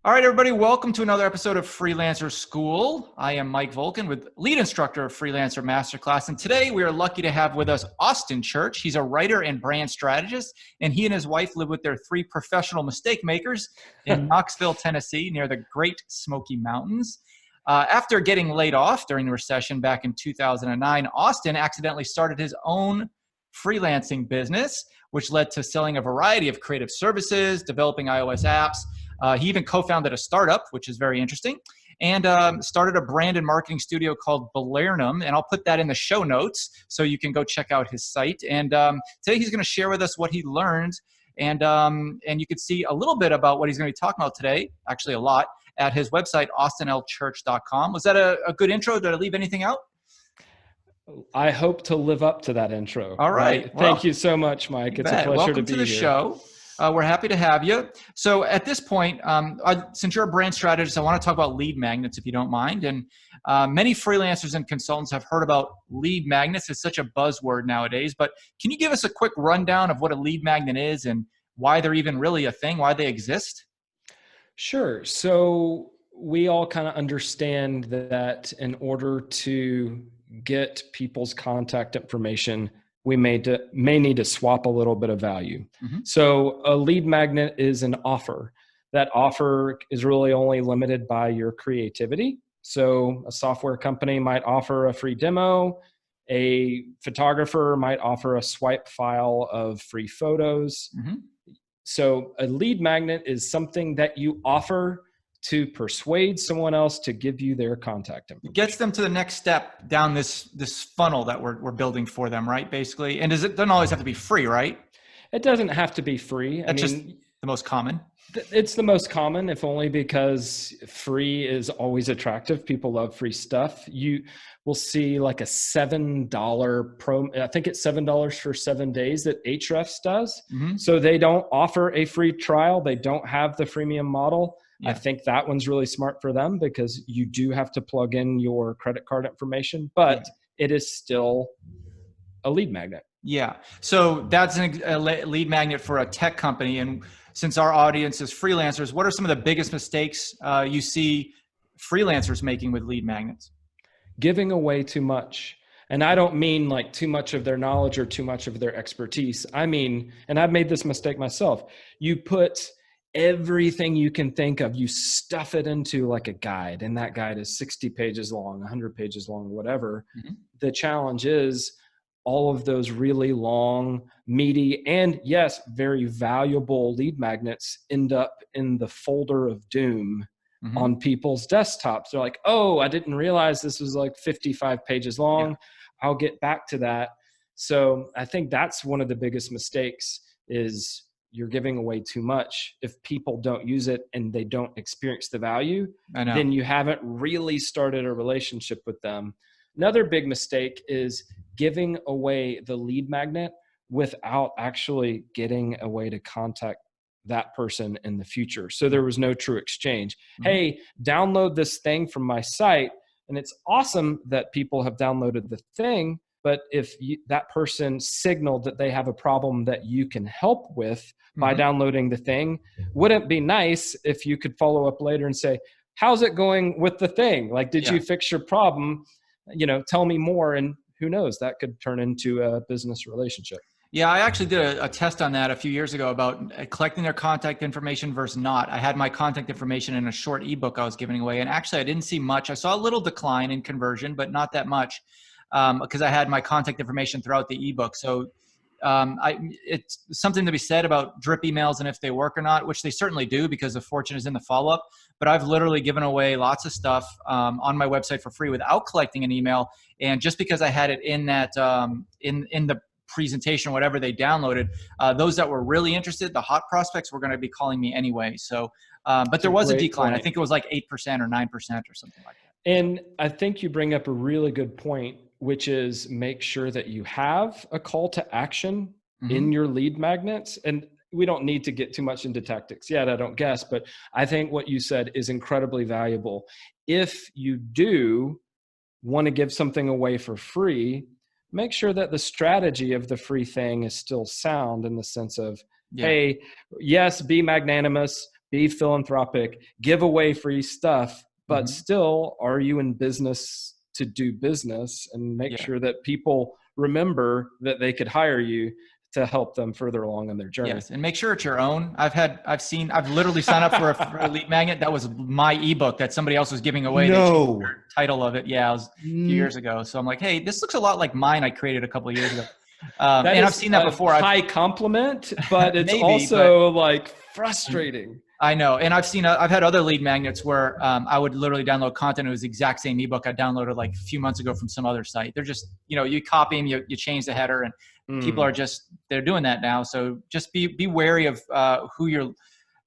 All right, everybody, welcome to another episode of Freelancer School. I am Mike Volkin, with lead instructor of Freelancer Masterclass. And today we are lucky to have with us Austin Church. He's a writer and brand strategist, and he and his wife live with their three professional mistake makers in Knoxville, Tennessee, near the Great Smoky Mountains. After getting laid off during the recession back in 2009, Austin accidentally started his own freelancing business, which led to selling a variety of creative services, developing iOS apps. He even co-founded a startup, which is very interesting, and started a brand and marketing studio called Balernum. And I'll put that in the show notes so you can go check out his site. And today he's going to share with us what he learned. And you can see a little bit about what he's going to be talking about today, actually a lot, at his website, austinlchurch.com. Was that a good intro? Did I leave anything out? I hope to live up to that intro. All right. Thank you so much, Mike. It's a pleasure Welcome to be to the here. show. We're happy to have you. So at this point, since you're a brand strategist, I want to talk about lead magnets, if you don't mind. And many freelancers and consultants have heard about lead magnets. It's such a buzzword nowadays. But can you give us a quick rundown of what a lead magnet is and why they're even really a thing, why they exist? Sure. So we all kind of understand that in order to get people's contact information, we may need to swap a little bit of value. Mm-hmm. So a lead magnet is an offer. That offer is really only limited by your creativity. So a software company might offer a free demo. A photographer might offer a swipe file of free photos. Mm-hmm. So a lead magnet is something that you offer to persuade someone else to give you their contact information. It gets them to the next step down this funnel that we're building for them, right? Basically. And it doesn't always have to be free, right? It doesn't have to be free. That's just the most common. It's the most common, if only because free is always attractive. People love free stuff. You will see like a $7 I think it's $7 for 7 days that Ahrefs does. Mm-hmm. So they don't offer a free trial. They don't have the freemium model. Yeah. I think that one's really smart for them because you do have to plug in your credit card information, but it is still a lead magnet. Yeah. So that's a lead magnet for a tech company. And since our audience is freelancers, what are some of the biggest mistakes you see freelancers making with lead magnets? Giving away too much. And I don't mean like too much of their knowledge or too much of their expertise. I mean, and I've made this mistake myself, you put everything you can think of, you stuff it into like a guide, and that guide is 60 pages long, 100 pages long, whatever. Mm-hmm. The challenge is all of those really long, meaty, and yes, very valuable lead magnets end up in the folder of doom. Mm-hmm. on people's desktops. They're like, oh, I didn't realize this was like 55 pages long. Yeah. I'll get back to that. So I think that's one of the biggest mistakes is you're giving away too much. If people don't use it and they don't experience the value, then you haven't really started a relationship with them. Another big mistake is giving away the lead magnet without actually getting a way to contact that person in the future. So there was no true exchange. Mm-hmm. Hey, download this thing from my site. And it's awesome that people have downloaded the thing. But if that person signaled that they have a problem that you can help with by downloading the thing, wouldn't it be nice if you could follow up later and say, how's it going with the thing? Like, did you fix your problem? Tell me more. And who knows, that could turn into a business relationship. Yeah, I actually did a test on that a few years ago about collecting their contact information versus not. I had my contact information in a short ebook I was giving away, and actually I didn't see much. I saw a little decline in conversion, but not that much because I had my contact information throughout the ebook. So it's something to be said about drip emails and if they work or not, which they certainly do because the fortune is in the follow-up. But I've literally given away lots of stuff on my website for free without collecting an email. And just because I had it in that in the presentation, whatever they downloaded, those that were really interested, the hot prospects, were going to be calling me anyway. So, but there was a decline. Point. I think it was like 8% or 9% or something like that. And I think you bring up a really good point, which is make sure that you have a call to action in your lead magnets. And we don't need to get too much into tactics yet, I don't guess, but I think what you said is incredibly valuable. If you do want to give something away for free, make sure that the strategy of the free thing is still sound in the sense of, hey, yes, be magnanimous, be philanthropic, give away free stuff, but Mhm. still, are you in business to do business and make Yeah. sure that people remember that they could hire you to help them further along on their journey? Yes, and make sure it's your own. I've literally signed up for a lead magnet. That was my ebook that somebody else was giving away. They changed No. their title of it. Yeah, it was a few years ago. So I'm like, hey, this looks a lot like mine I created a couple of years ago. That And I've is seen that a before. high compliment, but it's Maybe, but also like frustrating. I know. And I've had other lead magnets where I would literally download content. It was the exact same ebook I downloaded like a few months ago from some other site. They're just, you copy them, you change the header, and people are they're doing that now. So just be wary of who you're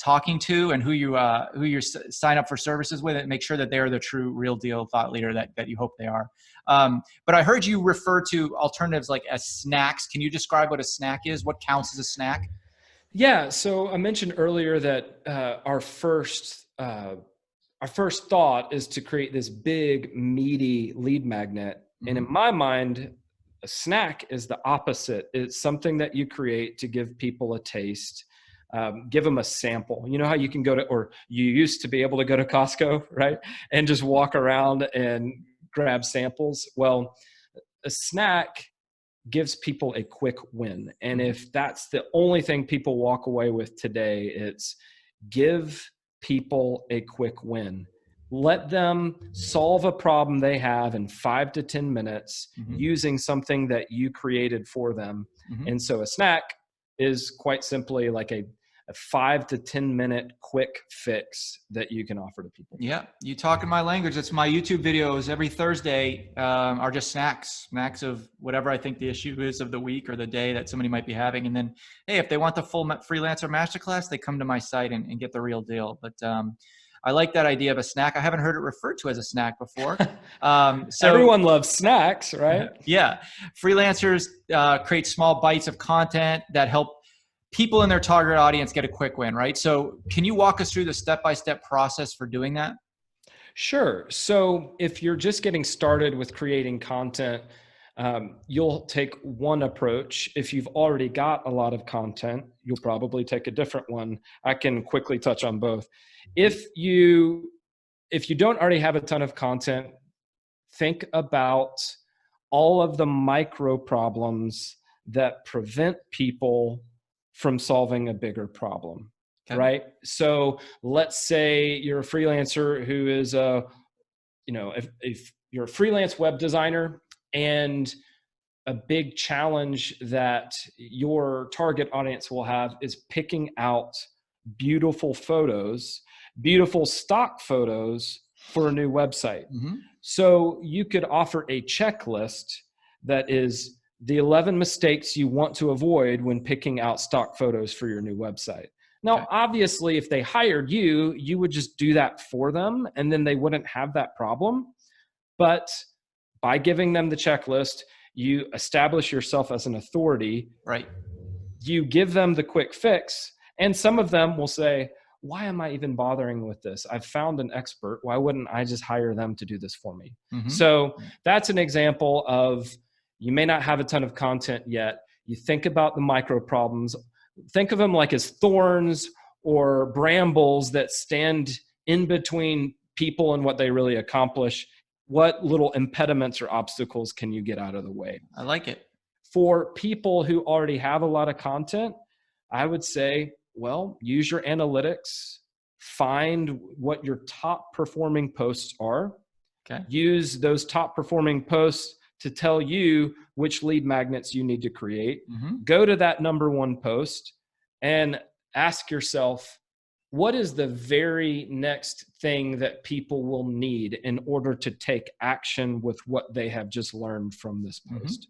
talking to and who you sign up for services with, and make sure that they are the true real deal thought leader that you hope they are. But I heard you refer to alternatives like as snacks. Can you describe what a snack is? What counts as a snack? Yeah. So I mentioned earlier that our first thought is to create this big, meaty lead magnet. And in my mind, a snack is the opposite. It's something that you create to give people a taste, give them a sample. You know how you can or you used to be able to go to Costco, right? And just walk around and grab samples. Well, a snack gives people a quick win. And if that's the only thing people walk away with today, it's give people a quick win. Let them solve a problem they have in 5 to 10 minutes using something that you created for them. And so a snack is quite simply like a 5 to 10 minute quick fix that you can offer to people. Yeah, you talk in my language. That's my YouTube videos every Thursday are just snacks of whatever I think the issue is of the week or the day that somebody might be having. And then, hey, if they want the full Freelancer Masterclass, they come to my site and get the real deal. But I like that idea of a snack. I haven't heard it referred to as a snack before. So everyone loves snacks, right? Yeah. Freelancers create small bites of content that help people in their target audience get a quick win, right? So can you walk us through the step-by-step process for doing that? Sure. So if you're just getting started with creating content, you'll take one approach. If you've already got a lot of content, you'll probably take a different one. I can quickly touch on both. If you don't already have a ton of content, think about all of the micro problems that prevent people from solving a bigger problem, right? So let's say you're a freelancer who is if you're a freelance web designer, and a big challenge that your target audience will have is picking out beautiful stock photos for a new website. So you could offer a checklist that is the 11 mistakes you want to avoid when picking out stock photos for your new website. Now, obviously, if they hired you, you would just do that for them, and then they wouldn't have that problem. But by giving them the checklist, you establish yourself as an authority. Right. You give them the quick fix, and some of them will say, why am I even bothering with this? I've found an expert. Why wouldn't I just hire them to do this for me? So that's an example of, you may not have a ton of content yet. You think about the micro problems. Think of them like as thorns or brambles that stand in between people and what they really accomplish. What little impediments or obstacles can you get out of the way? I like it. For people who already have a lot of content, I would say, well, use your analytics, find what your top performing posts are. Use those top performing posts to tell you which lead magnets you need to create. Go to that number one post and ask yourself, what is the very next thing that people will need in order to take action with what they have just learned from this post?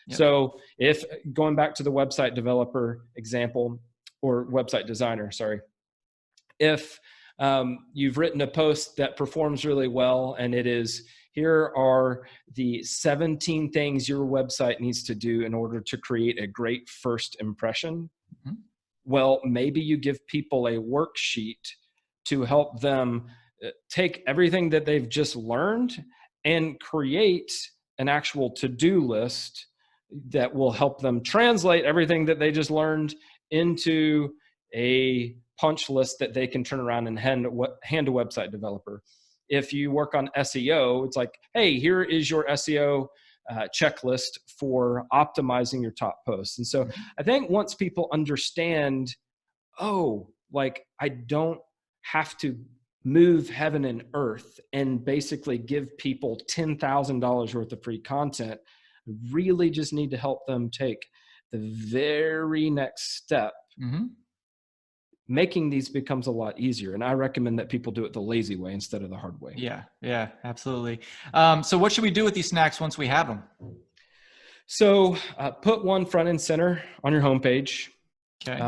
So if, going back to the website developer example, or website designer, sorry, if you've written a post that performs really well, and it is, here are the 17 things your website needs to do in order to create a great first impression. Well, maybe you give people a worksheet to help them take everything that they've just learned and create an actual to-do list that will help them translate everything that they just learned into a punch list that they can turn around and hand a website developer. If you work on SEO, it's like, hey, here is your SEO checklist for optimizing your top posts. And so I think once people understand, oh, like I don't have to move heaven and earth and basically give people $10,000 worth of free content, I really just need to help them take the very next step. Making these becomes a lot easier. And I recommend that people do it the lazy way instead of the hard way. Yeah, absolutely. So what should we do with these snacks once we have them? So put one front and center on your homepage. Okay.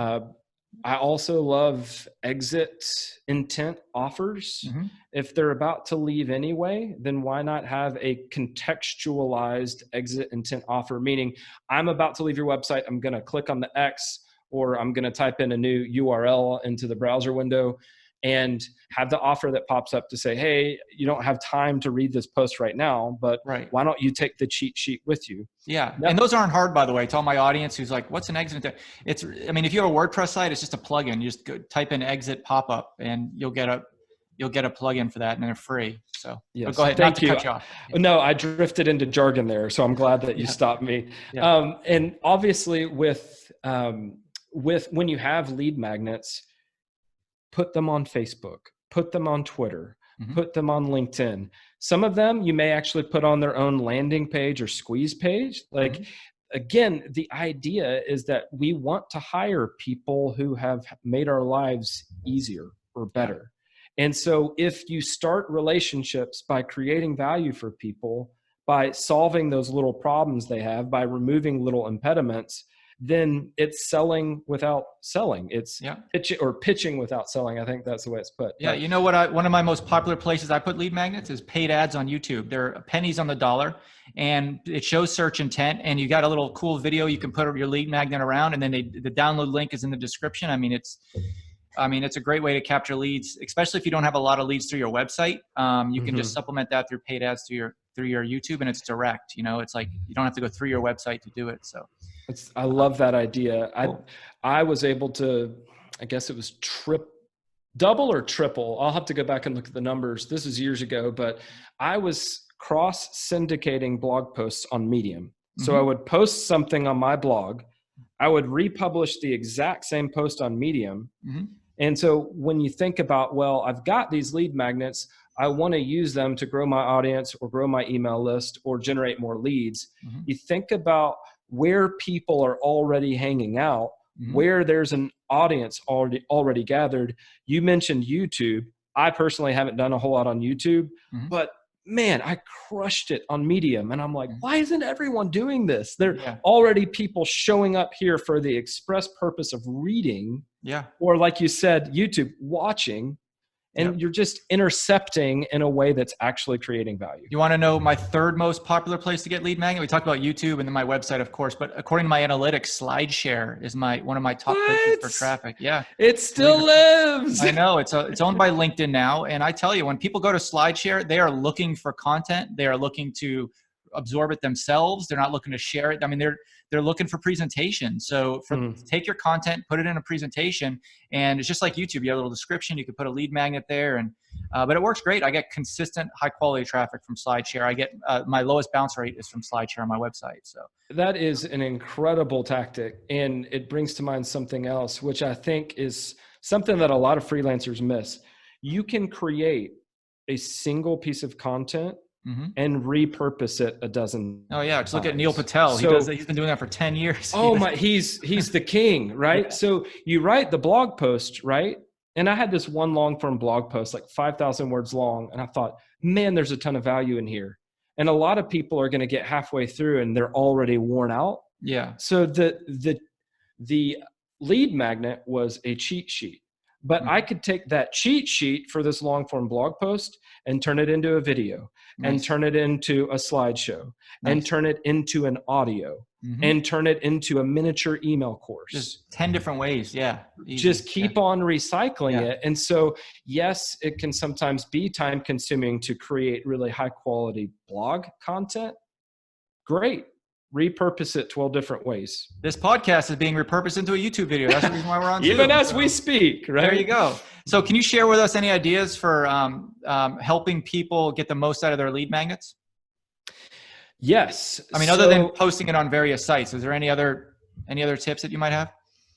I also love exit intent offers. If they're about to leave anyway, then why not have a contextualized exit intent offer? Meaning, I'm about to leave your website. I'm going to click on the X, or I'm going to type in a new URL into the browser window and have the offer that pops up to say, hey, you don't have time to read this post right now, but why don't you take the cheat sheet with you? Yeah. And those aren't hard, by the way, to all my audience who's like, what's an exit? I mean, if you have a WordPress site, it's just a plugin. You just go type in exit pop-up and you'll get a plugin for that, and they're free. So yes, go ahead. Thank you. Cut you off. No, I drifted into jargon there, so I'm glad that you stopped me. And obviously with when you have lead magnets, put them on Facebook, put them on Twitter, put them on LinkedIn. Some of them you may actually put on their own landing page or squeeze page. Like, again, the idea is that we want to hire people who have made our lives easier or better. And so if you start relationships by creating value for people, by solving those little problems they have, by removing little impediments, then it's selling without selling. It's pitching without selling. I think that's the way it's put. Yeah. You know what? One of my most popular places I put lead magnets is paid ads on YouTube. They're pennies on the dollar, and it shows search intent, and you got a little cool video you can put your lead magnet around, and then the download link is in the description. I mean, it's a great way to capture leads, especially if you don't have a lot of leads through your website. You can just supplement that through paid ads through your YouTube, and it's direct. It's like you don't have to go through your website to do it. So I love that idea. Cool. I was able to, I guess it was double or triple. I'll have to go back and look at the numbers. This is years ago, but I was cross syndicating blog posts on Medium. So I would post something on my blog. I would republish the exact same post on Medium. And so when you think about, well, I've got these lead magnets, I want to use them to grow my audience or grow my email list or generate more leads. You think about where people are already hanging out, where there's an audience already gathered. You mentioned YouTube. I personally haven't done a whole lot on YouTube, but man, I crushed it on Medium. And I'm like, why isn't everyone doing this? There are already people showing up here for the express purpose of reading. Or like you said, YouTube, watching. And you're just intercepting in a way that's actually creating value. You want to know my third most popular place to get lead magnet? We talked about YouTube and then my website, of course, but according to my analytics, SlideShare is one of my top places for traffic. Yeah. It still lives. I know. It's owned by LinkedIn now. And I tell you, when people go to SlideShare, they are looking for content. They are looking to absorb it themselves. They're not looking to share it. I mean, they're looking for presentation. So take your content, put it in a presentation, and it's just like YouTube. You have a little description. You can put a lead magnet there, and but it works great. I get consistent, high quality traffic from SlideShare. I get my lowest bounce rate is from SlideShare on my website. So that is an incredible tactic, and it brings to mind something else, which I think is something that a lot of freelancers miss. You can create a single piece of content and repurpose it a dozen. Oh yeah, just look at Neil Patel. He's been doing that for 10 years. Oh my, he's the king, right? So you write the blog post, right? And I had this one long form blog post, like 5,000 words long, and I thought, man, there's a ton of value in here. And a lot of people are going to get halfway through and they're already worn out. Yeah. So the lead magnet was a cheat sheet. But I could take that cheat sheet for this long form blog post and turn it into a video and turn it into a slideshow and turn it into an audio and turn it into a miniature email course. Just 10 different ways. Yeah. Easy. Just keep on recycling it. And so, yes, it can sometimes be time consuming to create really high quality blog content. Great. repurpose it 12 different ways. This podcast is being repurposed into a YouTube video. That's the reason why we're on Even Zoom. as we speak, right? There you go. So can you share with us any ideas for helping people get the most out of their lead magnets? Yes. I mean, other than posting it on various sites, is there any other tips that you might have?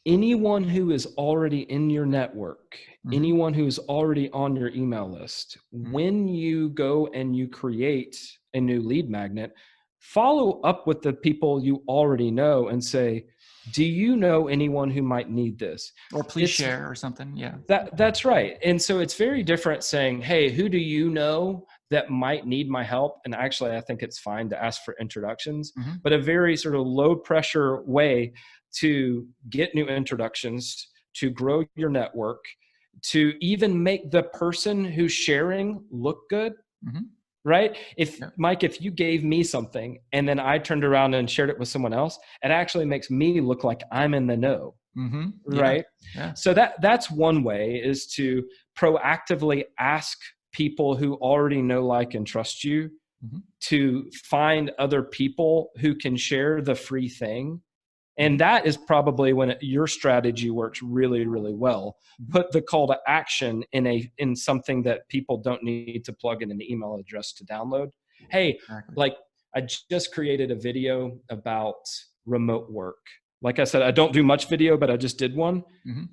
Anyone who is already in your network, anyone who's already on your email list, when you go and you create a new lead magnet, follow up with the people you already know and say, do you know anyone who might need this? Or please share or something. Yeah. That's right. And so it's very different saying, hey, who do you know that might need my help? And actually, I think it's fine to ask for introductions, but a very sort of low pressure way to get new introductions, to grow your network, to even make the person who's sharing look good. Right? Mike, if you gave me something and then I turned around and shared it with someone else, it actually makes me look like I'm in the know. Right? Yeah. So that's one way, is to proactively ask people who already know, like, and trust you to find other people who can share the free thing. And that is probably when your strategy works really, really well. Put the call to action in something that people don't need to plug in an email address to download. Hey, like, I just created a video about remote work. Like I said, I don't do much video, but I just did one.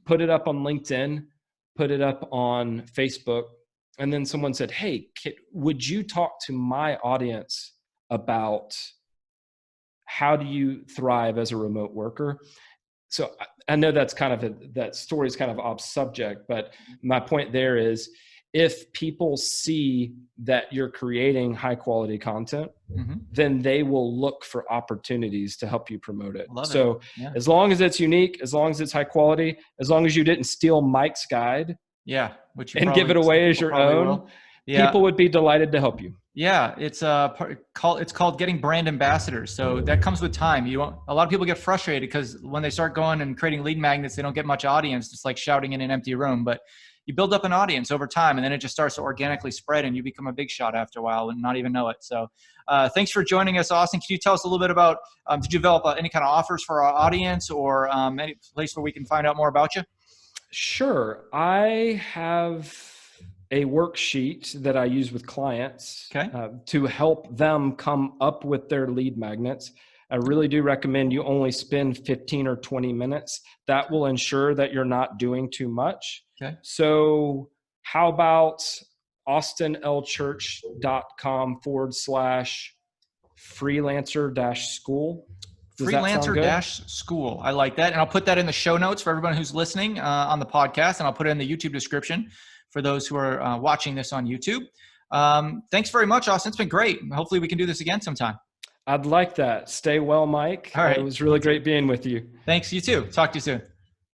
Put it up on LinkedIn, put it up on Facebook. And then someone said, hey, would you talk to my audience about how do you thrive as a remote worker? So I know that's that story is kind of off subject, but my point there is, if people see that you're creating high quality content, then they will look for opportunities to help you promote it. As long as it's unique, as long as it's high quality, as long as you didn't steal Mike's guide and give it away as your own, people would be delighted to help you. Yeah, it's called getting brand ambassadors. So that comes with time. A lot of people get frustrated because when they start going and creating lead magnets, they don't get much audience. It's like shouting in an empty room. But you build up an audience over time, and then it just starts to organically spread, and you become a big shot after a while and not even know it. So thanks for joining us, Austin. Can you tell us a little bit about, did you develop any kind of offers for our audience, or any place where we can find out more about you? Sure. I have a worksheet that I use with clients to help them come up with their lead magnets. I really do recommend you only spend 15 or 20 minutes. That will ensure that you're not doing too much. So how about austinlchurch.com/freelancer-school? Freelancer-school. I like that. And I'll put that in the show notes for everyone who's listening on the podcast. And I'll put it in the YouTube description for those who are watching this on YouTube. Thanks very much, Austin. It's been great. Hopefully we can do this again sometime. I'd like that. Stay well, Mike. All right. It was really great being with you. Thanks. You too. Talk to you soon.